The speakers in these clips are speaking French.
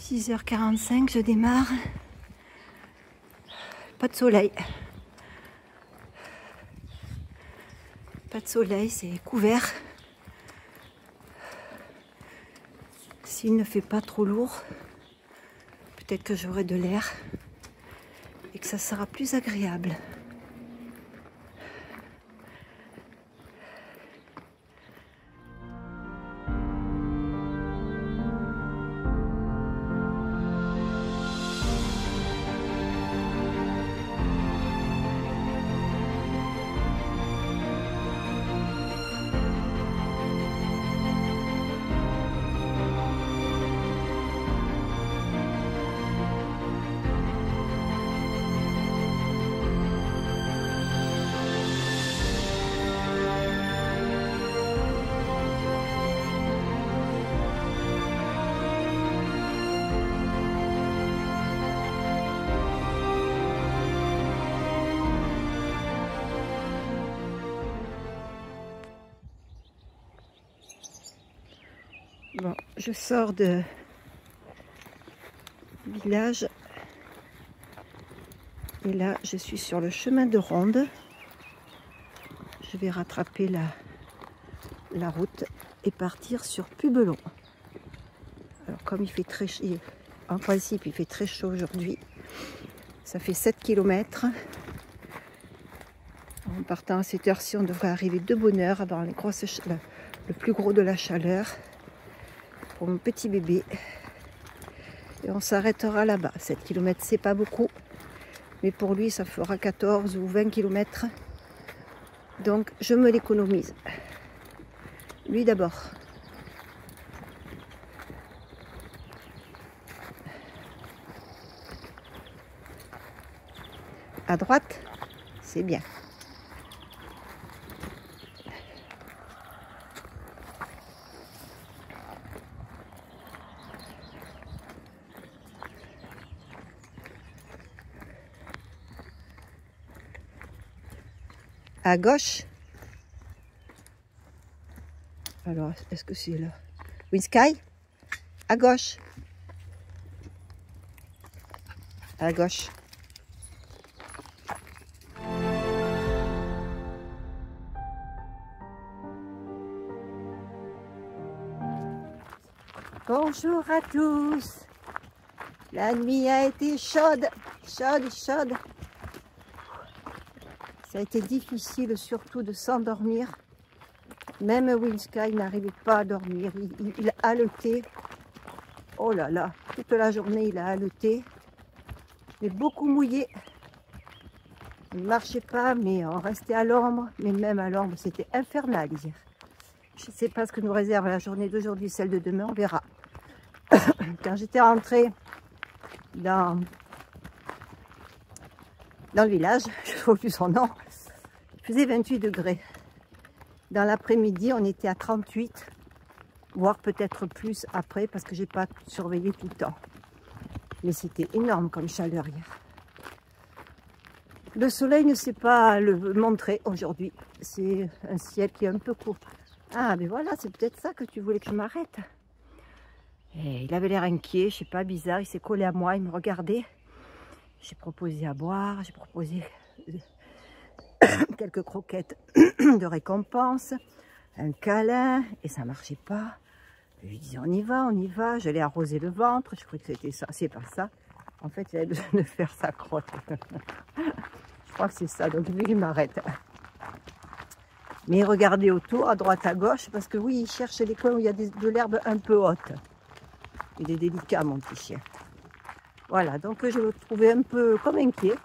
6h45, je démarre. Pas de soleil. Pas de soleil, c'est couvert. S'il ne fait pas trop lourd, peut-être que j'aurai de l'air et que ça sera plus agréable. Bon, je sors de village et là je suis sur le chemin de ronde. Je vais rattraper la route et partir sur Pubelon. Alors comme il fait très chaud, en principe il fait très chaud aujourd'hui, ça fait 7 km. En partant à cette heure-ci, on devrait arriver de bonne heure avant le plus gros de la chaleur. Pour mon petit bébé, et on s'arrêtera là-bas. 7 km c'est pas beaucoup, mais pour lui ça fera 14 ou 20 km, donc je me l'économise. Lui d'abord. À droite, c'est bien. À gauche. Alors, est-ce que c'est là? Winsky? À gauche. À gauche. Bonjour à tous. La nuit a été chaude, chaude, chaude. Ça a été difficile surtout de s'endormir. Même Winsky n'arrivait pas à dormir. Il haletait. Oh là là, toute la journée il a haleté. Il est beaucoup mouillé. Il ne marchait pas, mais on restait à l'ombre. Mais même à l'ombre, c'était infernal hier. Je ne sais pas ce que nous réserve la journée d'aujourd'hui, celle de demain, on verra. Quand j'étais rentrée dans le village, je ne trouve plus son nom, il faisait 28 degrés. Dans l'après-midi, on était à 38, voire peut-être plus après, parce que je n'ai pas surveillé tout le temps. Mais c'était énorme comme chaleur hier. Le soleil ne s'est pas le montrer aujourd'hui. C'est un ciel qui est un peu court. Ah, mais voilà, c'est peut-être ça que tu voulais que je m'arrête. Et il avait l'air inquiet, je sais pas, bizarre. Il s'est collé à moi, il me regardait. J'ai proposé à boire, j'ai proposé quelques croquettes de récompense, un câlin, et ça marchait pas. Je lui disais on y va, on y va. Je l'ai arrosé le ventre, je croyais que c'était ça. C'est pas ça. En fait, il avait besoin de faire sa crotte. Je crois que c'est ça, donc lui, il m'arrête. Mais regardez autour, à droite, à gauche, parce que oui, il cherche les coins où il y a de l'herbe un peu haute. Il est délicat, mon petit chien. Voilà, donc je le trouvais un peu comme inquiet.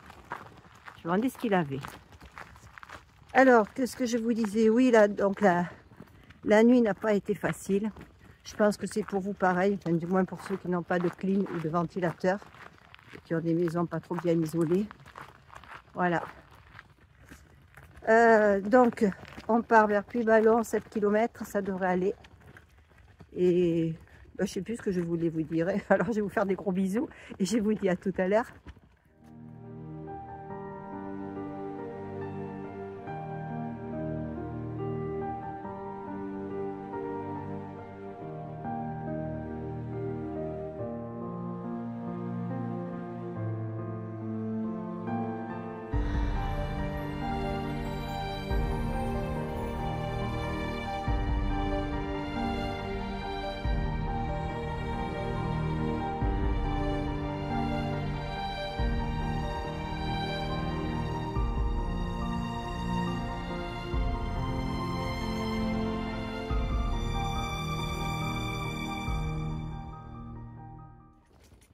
Je me demandais ce qu'il avait. Alors, qu'est-ce que je vous disais? Oui, là, donc la nuit n'a pas été facile. Je pense que c'est pour vous pareil, enfin, du moins pour ceux qui n'ont pas de clim ou de ventilateur, qui ont des maisons pas trop bien isolées. Voilà. Donc, on part vers Puybalon, 7 km, ça devrait aller. Et ben, je ne sais plus ce que je voulais vous dire. Alors, je vais vous faire des gros bisous et je vous dis à tout à l'heure.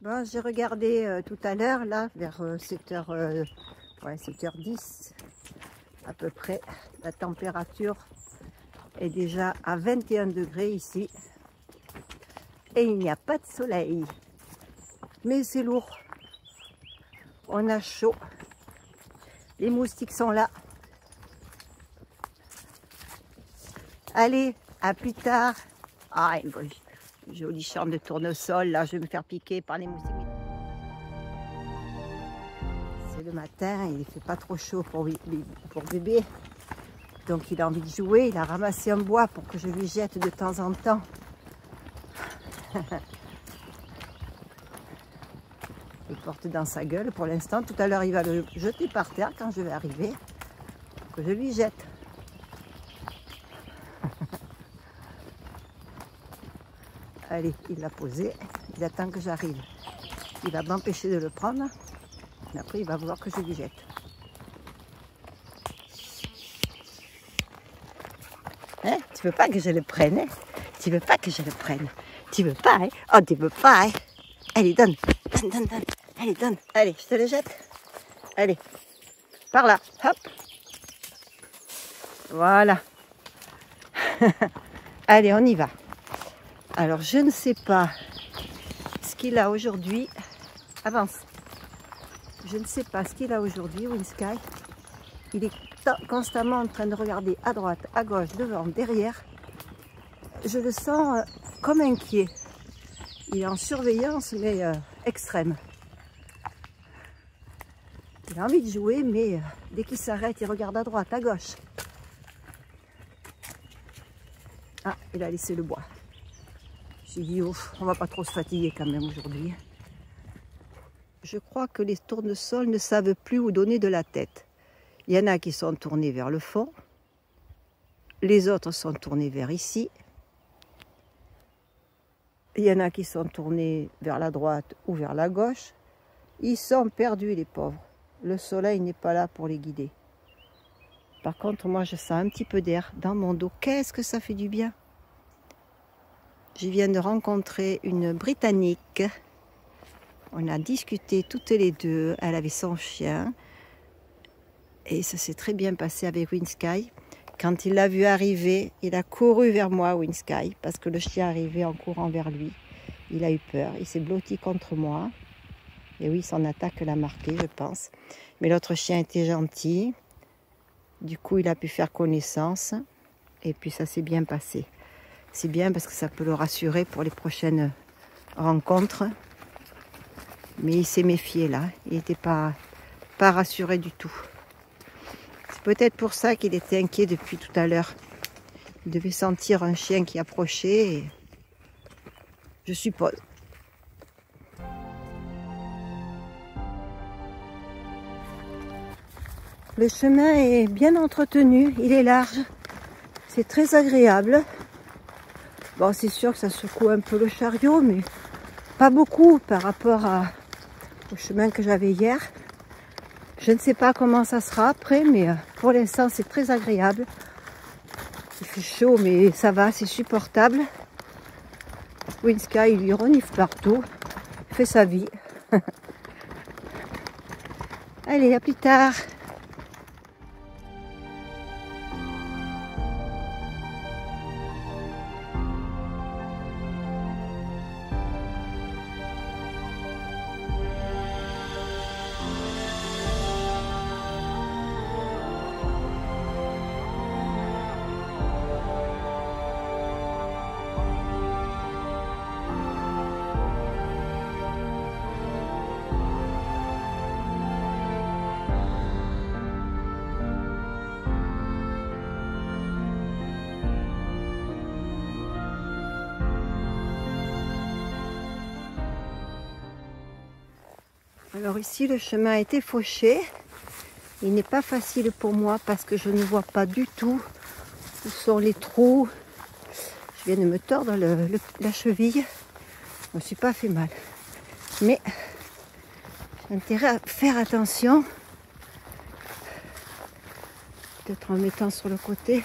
Bon, j'ai regardé tout à l'heure, là, vers 7h, ouais, 7h10 à peu près. La température est déjà à 21 degrés ici. Et il n'y a pas de soleil. Mais c'est lourd. On a chaud. Les moustiques sont là. Allez, à plus tard. Ah, une jolie chambre de tournesol. Là, je vais me faire piquer par les moustiques. C'est le matin, il ne fait pas trop chaud pour bébé. Donc il a envie de jouer. Il a ramassé un bois pour que je lui jette de temps en temps. Il porte dans sa gueule pour l'instant. Tout à l'heure, il va le jeter par terre quand je vais arriver. Que je lui jette. Allez, il l'a posé. Il attend que j'arrive. Il va m'empêcher de le prendre. Et après, il va voir que je lui jette. Hein? Tu veux pas que je le prenne, hein? Tu veux pas que je le prenne? Tu veux pas, hein? Oh, tu veux pas, hein? Allez, donne. Donne, donne, donne. Allez, donne. Allez, je te le jette. Allez. Par là. Hop. Voilà. Allez, on y va. Alors, je ne sais pas ce qu'il a aujourd'hui. Avance. Je ne sais pas ce qu'il a aujourd'hui, Winsky. Il est constamment en train de regarder à droite, à gauche, devant, derrière. Je le sens comme inquiet. Il est en surveillance, mais extrême. Il a envie de jouer, mais dès qu'il s'arrête, il regarde à droite, à gauche. Ah, il a laissé le bois. J'ai dit, oh, on va pas trop se fatiguer quand même aujourd'hui. Je crois que les tournesols ne savent plus où donner de la tête. Il y en a qui sont tournés vers le fond. Les autres sont tournés vers ici. Il y en a qui sont tournés vers la droite ou vers la gauche. Ils sont perdus, les pauvres. Le soleil n'est pas là pour les guider. Par contre, moi, je sens un petit peu d'air dans mon dos. Qu'est-ce que ça fait du bien! Je viens de rencontrer une Britannique. On a discuté toutes les deux. Elle avait son chien. Et ça s'est très bien passé avec Winsky. Quand il l'a vu arriver, il a couru vers moi, Winsky, parce que le chien arrivait en courant vers lui. Il a eu peur. Il s'est blotti contre moi. Et oui, son attaque l'a marqué, je pense. Mais l'autre chien était gentil. Du coup, il a pu faire connaissance. Et puis, ça s'est bien passé. C'est bien parce que ça peut le rassurer pour les prochaines rencontres. Mais il s'est méfié là. Il n'était pas rassuré du tout. C'est peut-être pour ça qu'il était inquiet depuis tout à l'heure. Il devait sentir un chien qui approchait. Et... je suppose. Le chemin est bien entretenu. Il est large. C'est très agréable. Bon, c'est sûr que ça secoue un peu le chariot, mais pas beaucoup par rapport au chemin que j'avais hier. Je ne sais pas comment ça sera après, mais pour l'instant, c'est très agréable. Il fait chaud, mais ça va, c'est supportable. Winsky, il lui renifle partout. Il fait sa vie. Allez, à plus tard. Alors ici, le chemin a été fauché. Il n'est pas facile pour moi parce que je ne vois pas du tout où sont les trous. Je viens de me tordre la cheville. Je ne me suis pas fait mal. Mais j'ai intérêt à faire attention. Peut-être en le mettant sur le côté.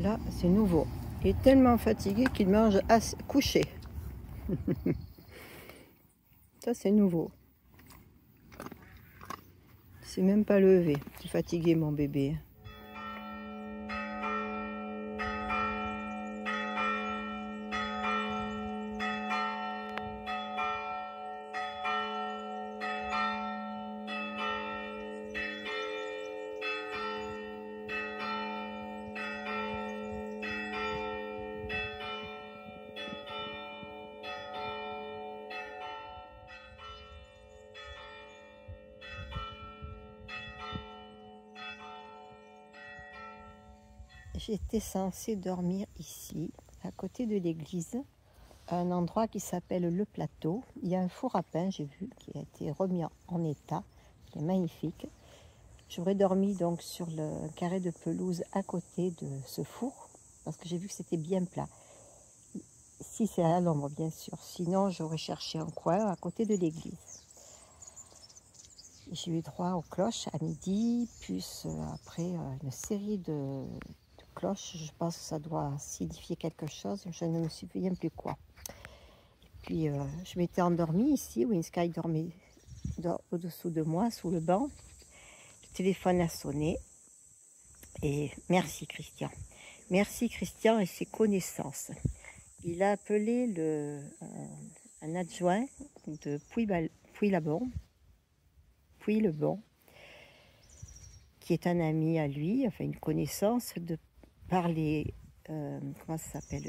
Là, c'est nouveau. Il est tellement fatigué qu'il mange couché. Ça, c'est nouveau. Il s'est même pas levé. Il est fatigué, mon bébé. J'étais censée dormir ici, à côté de l'église, à un endroit qui s'appelle le plateau. Il y a un four à pain, j'ai vu, qui a été remis en état, qui est magnifique. J'aurais dormi donc sur le carré de pelouse à côté de ce four, parce que j'ai vu que c'était bien plat. Si c'est à l'ombre, bien sûr. Sinon, j'aurais cherché un coin à côté de l'église. J'ai eu droit aux cloches à midi, plus après une série de cloches. Je pense que ça doit signifier quelque chose. Je ne me souviens plus quoi. Et puis, je m'étais endormie ici. Winsky dormait au-dessous de moi, sous le banc. Le téléphone a sonné. Et merci Christian. Merci Christian et ses connaissances. Il a appelé un adjoint de Puy-le-Bon, qui est un ami à lui, enfin une connaissance, par les, comment ça s'appelle,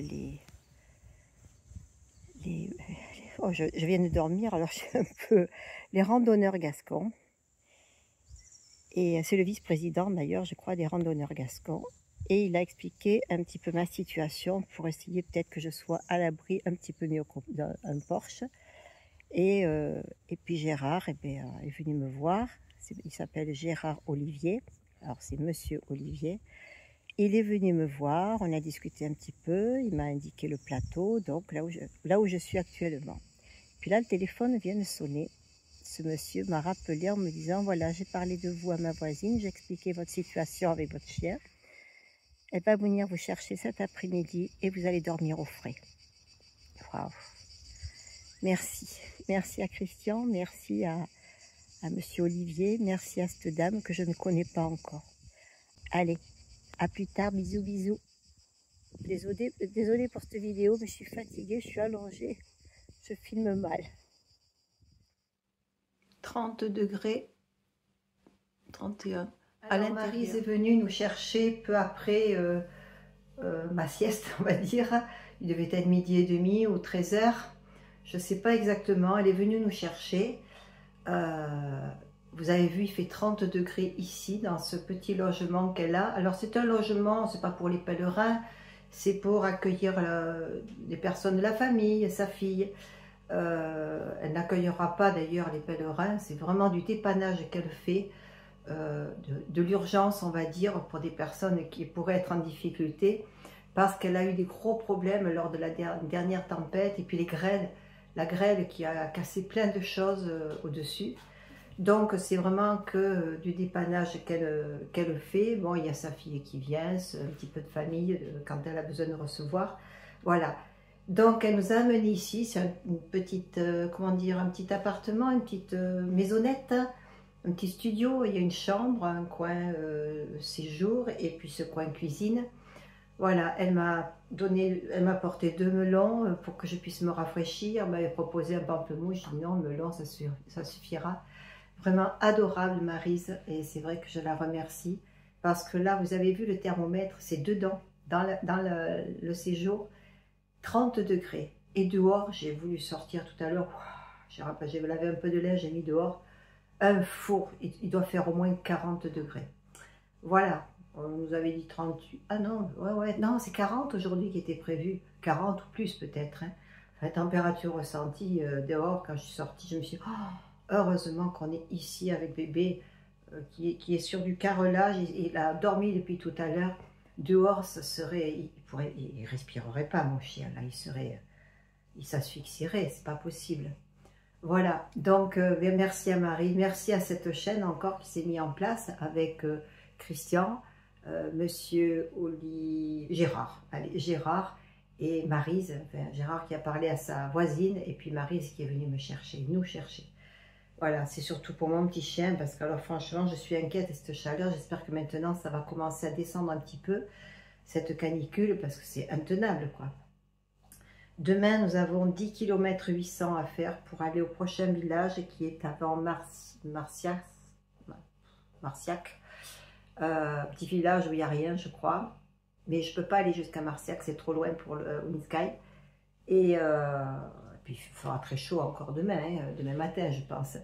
oh, je viens de dormir, alors je suis un peu, les randonneurs gascons, et c'est le vice-président d'ailleurs, je crois, des randonneurs gascons, et il a expliqué un petit peu ma situation pour essayer peut-être que je sois à l'abri un petit peu mieux d'un Porsche. Et puis Gérard est venu me voir. Il s'appelle Gérard Olivier. Alors c'est Monsieur Olivier. Il est venu me voir. On a discuté un petit peu. Il m'a indiqué le plateau, donc là où je suis actuellement. Puis là, le téléphone vient de sonner. Ce monsieur m'a rappelé en me disant, voilà, j'ai parlé de vous à ma voisine. J'ai expliqué votre situation avec votre chien. Elle va venir vous chercher cet après-midi et vous allez dormir au frais. Waouh! Merci. Merci à Christian, merci à Monsieur Olivier, merci à cette dame que je ne connais pas encore. Allez, à plus tard, bisous, bisous. Désolée pour cette vidéo, mais je suis fatiguée, je suis allongée, je filme mal. 30 degrés, 31. Alain Maryse est venu nous chercher peu après ma sieste, on va dire. Il devait être 12h30 ou 13h. Je ne sais pas exactement, elle est venue nous chercher. Vous avez vu, il fait 30 degrés ici, dans ce petit logement qu'elle a. Alors c'est un logement, c'est pas pour les pèlerins, c'est pour accueillir les personnes de la famille, sa fille. Elle n'accueillera pas d'ailleurs les pèlerins, c'est vraiment du dépannage qu'elle fait, de l'urgence on va dire, pour des personnes qui pourraient être en difficulté, parce qu'elle a eu des gros problèmes lors de la dernière tempête, et puis la grêle qui a cassé plein de choses au-dessus. Donc c'est vraiment que du dépannage qu'elle fait. Bon, il y a sa fille qui vient, un petit peu de famille quand elle a besoin de recevoir. Voilà. Donc elle nous a amenés ici, c'est une petite, comment dire, un petit appartement, une petite maisonnette, un petit studio. Il y a une chambre, un coin séjour et puis ce coin cuisine. Voilà, elle m'a apporté 2 melons pour que je puisse me rafraîchir. Elle m'avait proposé un pamplemousse. Je dis non, le melon, ça suffira. Vraiment adorable, Maryse, et c'est vrai que je la remercie. Parce que là, vous avez vu le thermomètre, c'est dedans, dans le séjour, 30 degrés. Et dehors, j'ai voulu sortir tout à l'heure. J'ai lavé un peu de linge, j'ai mis dehors. Un four, il doit faire au moins 40 degrés. Voilà. On nous avait dit 38. Ah non, ouais, non, c'est 40 aujourd'hui qui était prévu. 40 ou plus peut-être. Hein. La température ressentie dehors, quand je suis sortie, je me suis dit, oh, heureusement qu'on est ici avec bébé, qui est sur du carrelage. Il a dormi depuis tout à l'heure. Dehors, ça serait, il respirerait pas, mon chien. Là, il s'asphyxierait, c'est pas possible. Voilà, donc merci à Marie, merci à cette chaîne encore qui s'est mise en place avec Christian, Monsieur Gérard, allez, Gérard et Maryse, enfin, Gérard qui a parlé à sa voisine et puis Maryse qui est venue me chercher, nous chercher. Voilà, c'est surtout pour mon petit chien parce que alors franchement je suis inquiète de cette chaleur, j'espère que maintenant ça va commencer à descendre un petit peu cette canicule parce que c'est intenable quoi. Demain nous avons 10 km 800 à faire pour aller au prochain village qui est avant Marciac. Petit village où il n'y a rien je crois, mais je ne peux pas aller jusqu'à Marciac, c'est trop loin pour le Windsky. Et puis il fera très chaud encore demain, hein, demain matin je pense.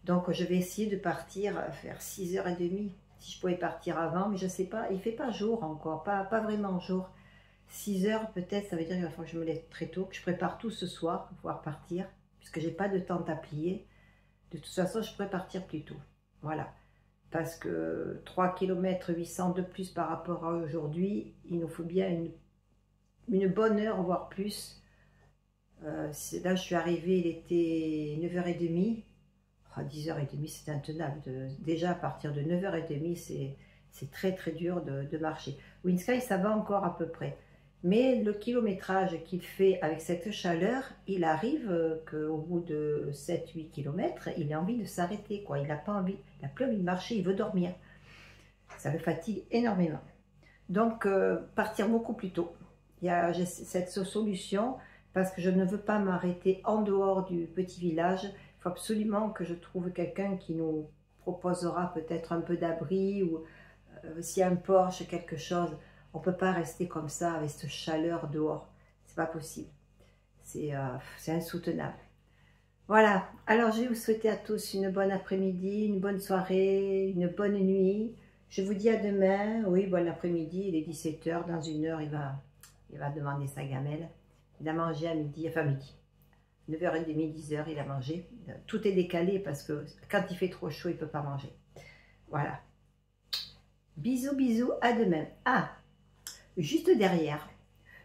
Donc je vais essayer de partir vers 6h30, si je pouvais partir avant, mais je ne sais pas, il ne fait pas jour encore, pas vraiment jour. 6h peut-être, ça veut dire qu'il va falloir que je me lève très tôt, que je prépare tout ce soir pour pouvoir partir, puisque j'ai pas de tente à plier. De toute façon, je pourrais partir plus tôt. Voilà. Parce que 3 km 800 de plus par rapport à aujourd'hui, il nous faut bien une bonne heure, voire plus. Là, je suis arrivée, il était 9h30. À 10h30, c'est intenable. Déjà, à partir de 9h30, c'est très très dur de marcher. Windsky, ça va encore à peu près. Mais le kilométrage qu'il fait avec cette chaleur, il arrive qu'au bout de 7-8 km, il a envie de s'arrêter, quoi. Il n'a pas envie, il n'a plus envie de marcher, il veut dormir. Ça le fatigue énormément. Donc, partir beaucoup plus tôt. J'ai cette solution parce que je ne veux pas m'arrêter en dehors du petit village. Il faut absolument que je trouve quelqu'un qui nous proposera peut-être un peu d'abri ou s'il y a un porche, quelque chose. On ne peut pas rester comme ça avec cette chaleur dehors. C'est pas possible. C'est insoutenable. Voilà. Alors, je vais vous souhaiter à tous une bonne après-midi, une bonne soirée, une bonne nuit. Je vous dis à demain. Oui, bon après-midi, il est 17h. Dans une heure, il va demander sa gamelle. Il a mangé à midi, enfin midi. 9h30, 10h, il a mangé. Tout est décalé parce que quand il fait trop chaud, il ne peut pas manger. Voilà. Bisous, bisous. À demain. Ah! Juste derrière,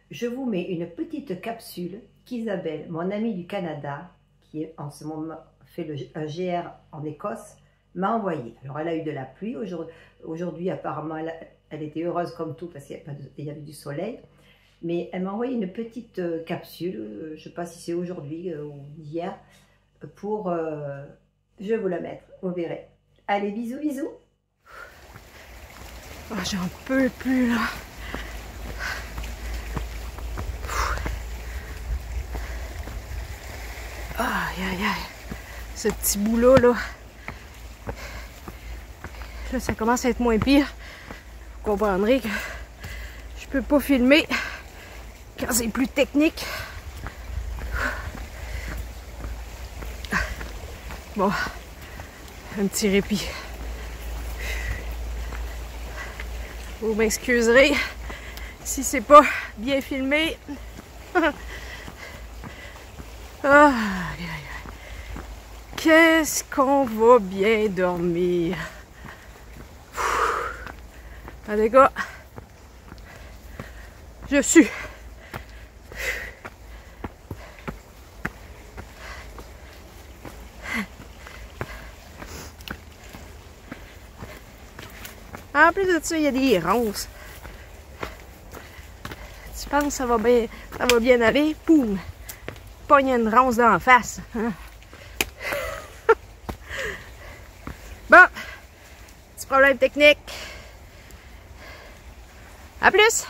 je vous mets une petite capsule qu'Isabelle, mon amie du Canada, qui est en ce moment fait un GR en Écosse, m'a envoyé. Alors elle a eu de la pluie aujourd'hui, apparemment elle était heureuse comme tout parce qu'il y avait du soleil, mais elle m'a envoyé une petite capsule, je ne sais pas si c'est aujourd'hui ou hier, pour, je vais vous la mettre, vous verrez. Allez, bisous, bisous. Oh, j'en peux plus là. Aïe, aïe, aïe. Ce petit bout-là, là, ça commence à être moins pire. Vous comprendrez que je peux pas filmer quand c'est plus technique. Bon, un petit répit. Vous m'excuserez si c'est pas bien filmé. Ah, qu'est-ce qu'on va bien dormir. Ah, les gars, je suis. En plus de ça, il y a des ronces. Tu penses que ça va bien aller? Poum! Pogne une ronce dans la face. Hein? Bon, petit problème technique. À plus!